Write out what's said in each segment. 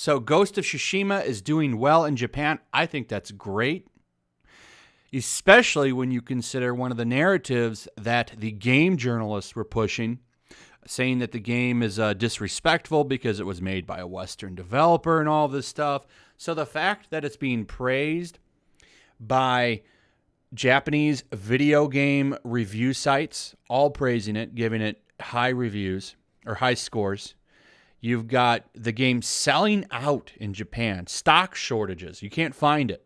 So Ghost of Tsushima is doing well in Japan. I think that's great, especially when you consider one of the narratives that the game journalists were pushing, saying that the game is disrespectful because it was made by a Western developer and all this stuff. So the fact that it's being praised by Japanese video game review sites, all praising it, giving it high reviews or high scores. You've got the game selling out in Japan, stock shortages. You can't find it.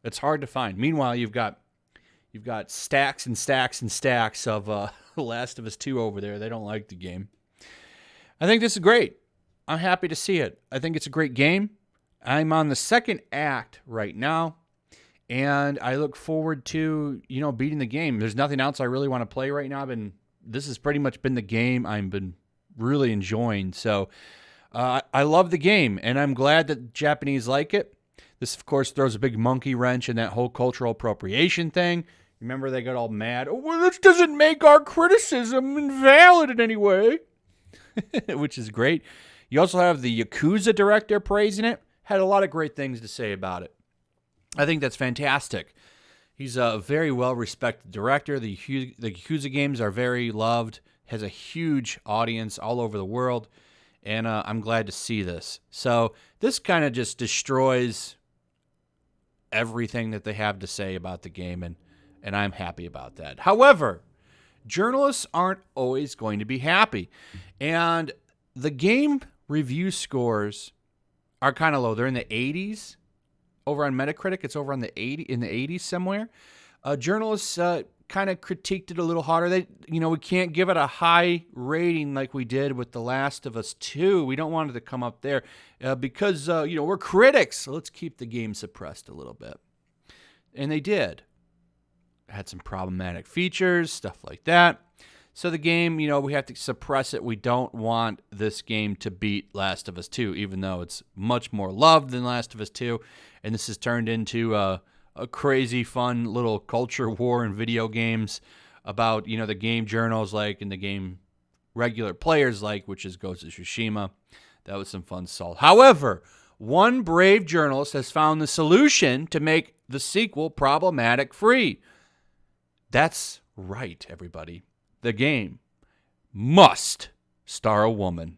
It's hard to find. Meanwhile, you've got stacks and stacks and stacks of Last of Us 2 over there. They don't like the game. I think this is great. I'm happy to see it. I think it's a great game. I'm on the second act right now, and I look forward to, beating the game. There's nothing else I really want to play right now. This has pretty much been the game I've been really enjoying. So I love the game, and I'm glad that Japanese like it. This, of course, throws a big monkey wrench in that whole cultural appropriation thing. Remember, they got all mad. Oh, well, this doesn't make our criticism invalid in any way, which is great. You also have the Yakuza director praising it. Had a lot of great things to say about it. I think that's fantastic. He's a very well-respected director. The Yakuza games are very loved. Has a huge audience all over the world, and I'm glad to see this. So this kind of just destroys everything that they have to say about the game, and I'm happy about that. However, journalists aren't always going to be happy, and the game review scores are kind of low. They're in the 80s. Over on Metacritic, it's over on the 80s somewhere. Journalists kind of critiqued it a little harder. We can't give it a high rating like we did with The Last of Us 2. We don't want it to come up there because, we're critics. So let's keep the game suppressed a little bit. And they did. Had some problematic features, stuff like that. So the game, we have to suppress it. We don't want this game to beat Last of Us 2, even though it's much more loved than Last of Us 2. And this has turned into a crazy, fun little culture war in video games about, the game journals like and the game regular players like, which is Ghost of Tsushima. That was some fun salt. However, one brave journalist has found the solution to make the sequel problematic-free. That's right, everybody. The game must star a woman.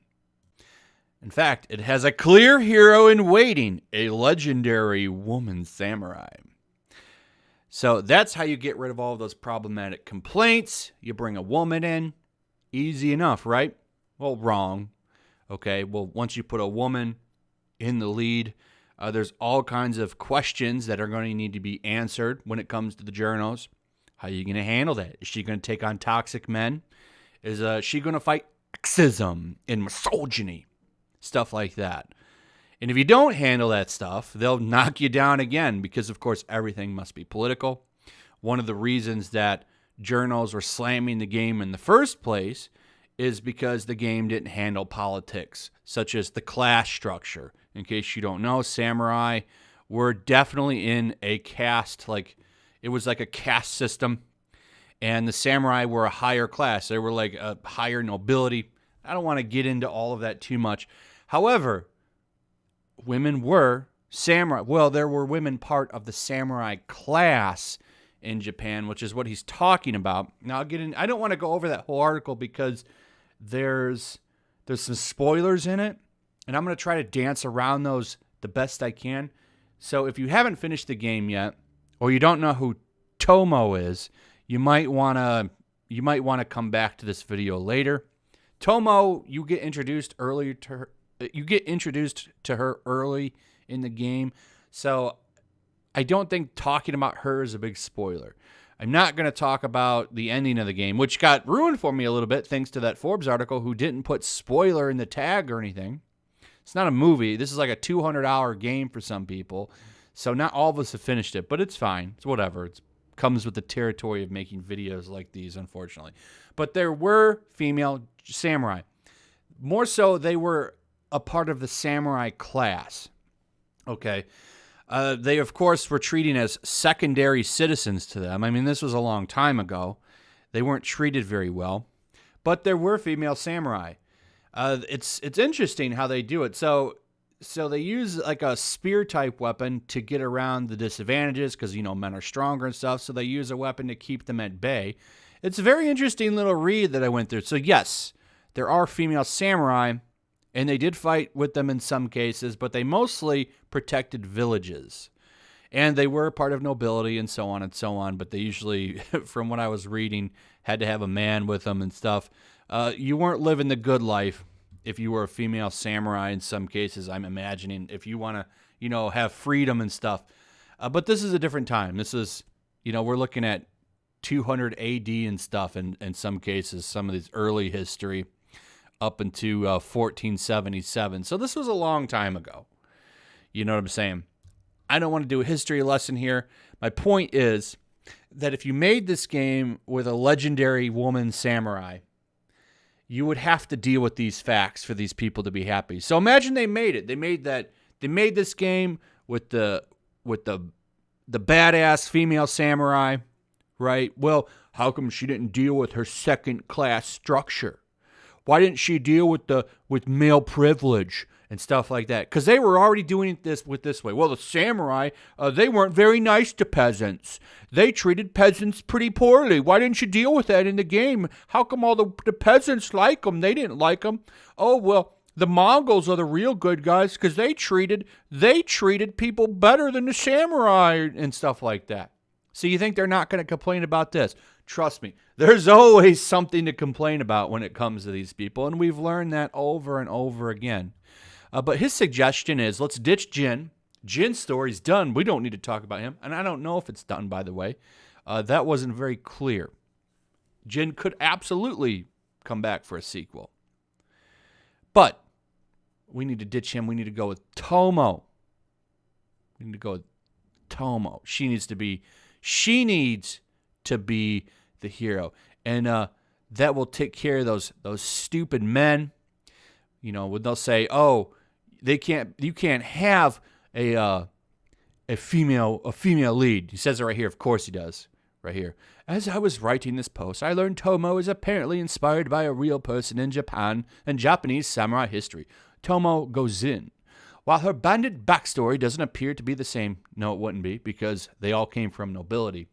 In fact, it has a clear hero in waiting, a legendary woman samurai. So that's how you get rid of all of those problematic complaints. You bring a woman in. Easy enough, right? Well, wrong. Okay, well, once you put a woman in the lead, there's all kinds of questions that are going to need to be answered when it comes to the journals. How are you going to handle that? Is she going to take on toxic men? Is she going to fight sexism and misogyny? Stuff like that. And if you don't handle that stuff, they'll knock you down again because, of course, everything must be political. One of the reasons that journals were slamming the game in the first place is because the game didn't handle politics, such as the class structure. In case you don't know, samurai were definitely in a caste, it was like a caste system, and the samurai were a higher class. They were like a higher nobility. I don't want to get into all of that too much. However, women were samurai. Well, there were women part of the samurai class in Japan, which is what he's talking about. Now, I don't want to go over that whole article because there's some spoilers in it, and I'm going to try to dance around those the best I can. So if you haven't finished the game yet, or you don't know who Tomoe is, you might want to come back to this video later. Tomoe, you get introduced to her early in the game, so I don't think talking about her is a big spoiler. I'm not going to talk about the ending of the game, which got ruined for me a little bit thanks to that Forbes article who didn't put spoiler in the tag or anything. It's not a movie. This is like a 200-hour game for some people. So not all of us have finished it, but it's fine. It's whatever. It comes with the territory of making videos like these, unfortunately. But there were female samurai. More so, they were a part of the samurai class. Okay. They, of course, were treated as secondary citizens to them. I mean, this was a long time ago. They weren't treated very well. But there were female samurai. It's interesting how they do it. So So they use like a spear type weapon to get around the disadvantages because, men are stronger and stuff. So they use a weapon to keep them at bay. It's a very interesting little read that I went through. So yes, there are female samurai, and they did fight with them in some cases, but they mostly protected villages. And they were part of nobility and so on and so on, but they usually, from what I was reading, had to have a man with them and stuff. You weren't living the good life if you were a female samurai in some cases, I'm imagining, if you want to, have freedom and stuff. But this is a different time. This is, we're looking at 200 AD and stuff in some cases, some of these early history up into 1477. So this was a long time ago. You know what I'm saying? I don't want to do a history lesson here. My point is that if you made this game with a legendary woman samurai, you would have to deal with these facts for these people to be happy. So imagine they made it. They made this game with the badass female samurai, right? Well, how come she didn't deal with her second class structure? Why didn't she deal with male privilege and stuff like that? Because they were already doing this way. Well, the samurai, they weren't very nice to peasants. They treated peasants pretty poorly. Why didn't you deal with that in the game? How come all the peasants like them? They didn't like them. Oh, well, the Mongols are the real good guys because they treated people better than the samurai and stuff like that. So you think they're not going to complain about this? Trust me, there's always something to complain about when it comes to these people, and we've learned that over and over again. But his suggestion is, let's ditch Jin. Jin's story's done. We don't need to talk about him, and I don't know if it's done, by the way. That wasn't very clear. Jin could absolutely come back for a sequel. But we need to ditch him. We need to go with Tomoe. She needs to be the hero. And that will take care of those stupid men. When they'll say, "Oh, you can't have a female lead." He says it right here. Of course he does. Right here. As I was writing this post, I learned Tomoe is apparently inspired by a real person in Japan and Japanese samurai history. Tomoe goes in. While her bandit backstory doesn't appear to be the same, no, it wouldn't be, because they all came from nobility.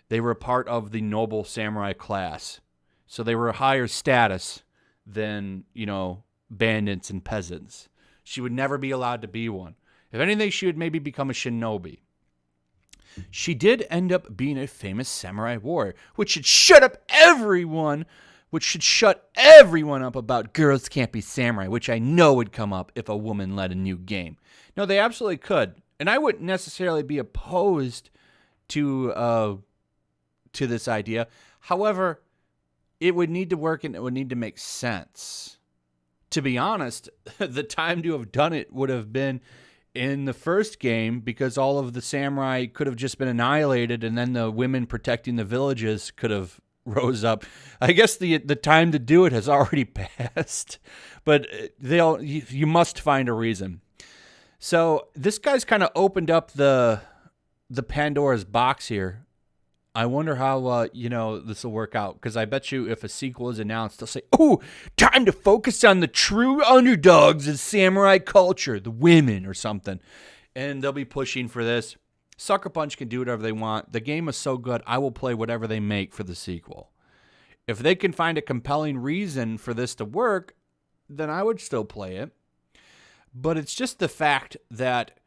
They were a part of the noble samurai class. So they were a higher status than, bandits and peasants. She would never be allowed to be one. If anything, she would maybe become a shinobi. She did end up being a famous samurai warrior, which should shut everyone up about girls can't be samurai, which I know would come up if a woman led a new game. No, they absolutely could. And I wouldn't necessarily be opposed to this idea. However, it would need to work and it would need to make sense. To be honest, the time to have done it would have been in the first game, because all of the samurai could have just been annihilated, and then the women protecting the villages could have rose up. I guess the time to do it has already passed, but you must find a reason. So this guy's kind of opened up the Pandora's box here. I wonder how this will work out, because I bet you if a sequel is announced, they'll say, "Oh, time to focus on the true underdogs of samurai culture, the women," or something, and they'll be pushing for this. Sucker Punch can do whatever they want. The game is so good, I will play whatever they make for the sequel. If they can find a compelling reason for this to work, then I would still play it. But it's just the fact that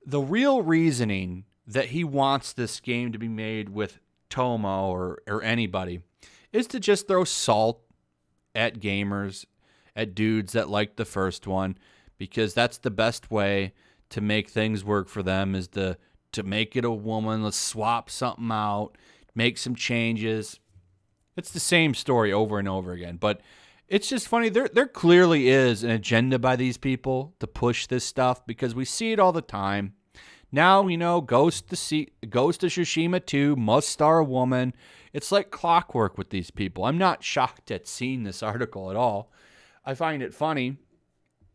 the real reasoning that he wants this game to be made with Tomoe or anybody is to just throw salt at gamers, at dudes that liked the first one, because that's the best way to make things work for them, is to make it a woman. Let's swap something out, make some changes. It's the same story over and over again, but it's just funny. There clearly is an agenda by these people to push this stuff, because we see it all the time. Now, Ghost of Tsushima 2 must star a woman. It's like clockwork with these people. I'm not shocked at seeing this article at all. I find it funny,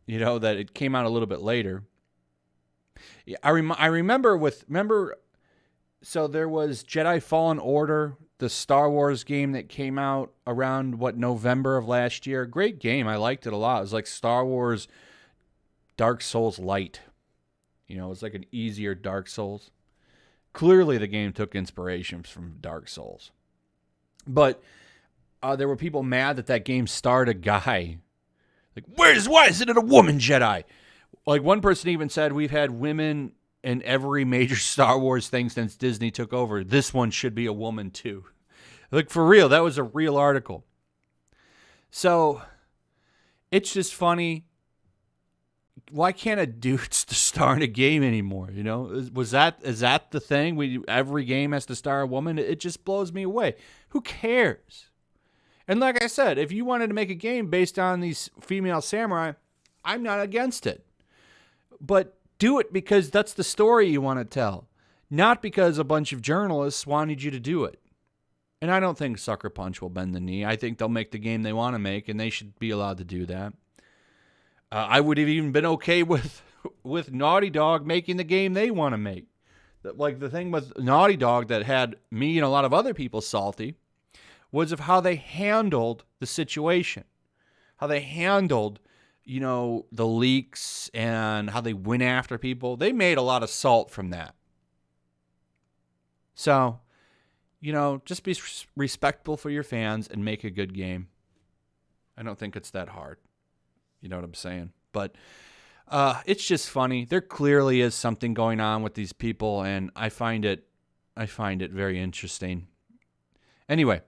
that it came out a little bit later. I remember, so there was Jedi Fallen Order, the Star Wars game that came out around, November of last year. Great game. I liked it a lot. It was like Star Wars Dark Souls Light. You know, it's like an easier Dark Souls. Clearly, the game took inspirations from Dark Souls. But there were people mad that that game starred a guy. Like, why isn't it a woman Jedi? Like, one person even said, we've had women in every major Star Wars thing since Disney took over. This one should be a woman, too. Like, for real, that was a real article. So, it's just funny. Why can't a dude star in a game anymore? You know, is that the thing? Every game has to star a woman. It just blows me away. Who cares? And like I said, if you wanted to make a game based on these female samurai, I'm not against it. But do it because that's the story you want to tell, not because a bunch of journalists wanted you to do it. And I don't think Sucker Punch will bend the knee. I think they'll make the game they want to make, and they should be allowed to do that. I would have even been okay with Naughty Dog making the game they want to make. Like, the thing with Naughty Dog that had me and a lot of other people salty was of how they handled the situation. How they handled, you know, the leaks and how they went after people. They made a lot of salt from that. So, you know, just be respectful for your fans and make a good game. I don't think it's that hard. You know what I'm saying? But it's just funny. There clearly is something going on with these people, and I find it very interesting. Anyway,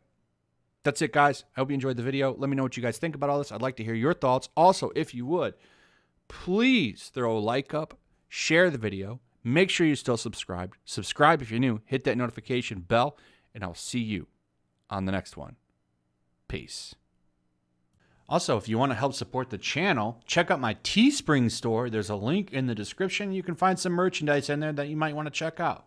that's it, guys. I hope you enjoyed the video. Let me know what you guys think about all this. I'd like to hear your thoughts. Also, if you would, please throw a like up, share the video, make sure you're still subscribed. Subscribe if you're new. Hit that notification bell, and I'll see you on the next one. Peace. Also, if you want to help support the channel, check out my Teespring store. There's a link in the description. You can find some merchandise in there that you might want to check out.